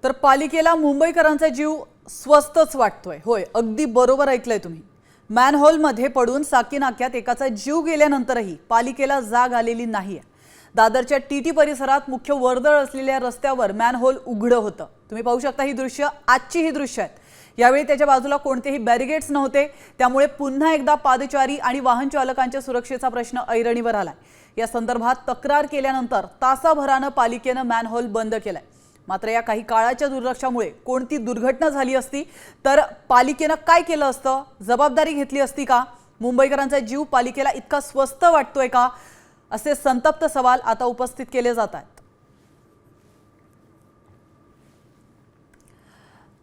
तर पालिकेला मुंबईकरांचा जीव स्वस्तच वाटतोय। होय, अगदी बरोबर ऐकलंय तुम्ही। मॅनहोलमध्ये पडून साकीनाक्यात एकाचा जीव गेल्यानंतरही पालिकेला जाग आलेली नाहीये। दादरच्या टीटी परिसरात मुख्य वर्दळ असलेल्या रस्त्यावर मॅनहोल उघडं होतं। तुम्ही पाहू शकता ही दृश्य, आजची ही दृश्य आहेत। यावेळी त्याच्या बाजूला कोणतेही बॅरिगेड्स नव्हते, त्यामुळे पुन्हा एकदा पादचारी आणि वाहन चालकांच्या सुरक्षेचा प्रश्न ऐरणीवर आलाय। या संदर्भात तक्रार केल्यानंतर तासाभरानं पालिकेनं मॅनहोल बंद केलाय। मात्र या काही काळाच्या दुर्लक्षामुळे कोणती दुर्घटना झाली असती तर पालिकेनं काय केलं असतं, जबाबदारी घेतली असती का, मुंबईकरांचा जीव पालिकेला इतका स्वस्त वाटतोय का, असे संतप्त सवाल आता उपस्थित केले जात आहेत।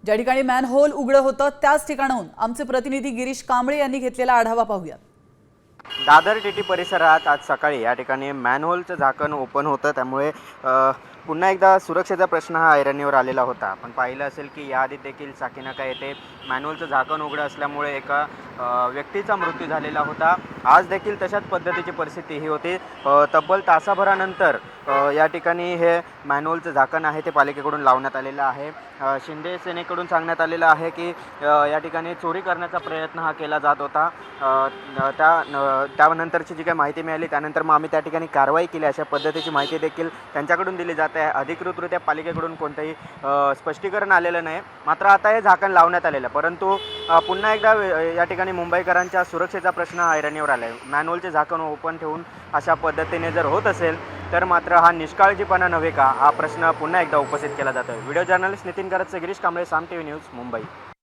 ज्या ठिकाणी मॅनहोल उघडं होतं त्याच ठिकाणाहून आमचे प्रतिनिधी गिरीश कांबळे यांनी घेतलेला आढावा पाहूया। दादर टीटी परिसरात आज सकाळी या ठिकाणी मॅनहोलचं झाकण ओपन होतं, त्यामुळे पुन्हा एकदा सुरक्षेचा प्रश्न हा ऐरणीवर आलेला होता। आपण पाहिलं असेल की याआधी देखील साकीनाका येथे मॅनहोलचं झाकण उघडं असल्यामुळे एका व्यक्तीचा मृत्यू झालेला होता। आज देखील तशाच पद्धतीची परिस्थिती ही होती। तब्बल तासाभरानंतर या ठिकाणी हे मॅनहोलचं झाकण आहे ते पालिकेकडून लावण्यात आलेलं आहे। शिंदे सेनेकडून सांगण्यात आलेलं आहे की या ठिकाणी चोरी करण्याचा प्रयत्न हा केला जात होता। त्यानंतरची जी काही माहिती मिळाली त्यानंतर मग आम्ही त्या ठिकाणी कारवाई केली, अशा पद्धतीची माहिती देखील त्यांच्याकडून दिली जाते आहे। अधिकृतरित्या पालिकेकडून कोणतेही स्पष्टीकरण आलेलं नाही। मात्र आता हे झाकण लावण्यात आलेलं, परंतु पुन्हा एकदा या ठिकाणी मुंबईकरांच्या सुरक्षेचा प्रश्न ऐरणीवर आला आहे। मॅनहोलचे झाकण ओपन ठेवून अशा पद्धतीने जर होत असेल तर मात्र हा निष्काळजीपणा नव्हे का, हा प्रश्न पुन्हा एकदा उपस्थित केला जातो। व्हिडिओ जर्नलिस्ट नितीन करतचे, गिरीश कांबळे, साम टीव्ही न्यूज, मुंबई।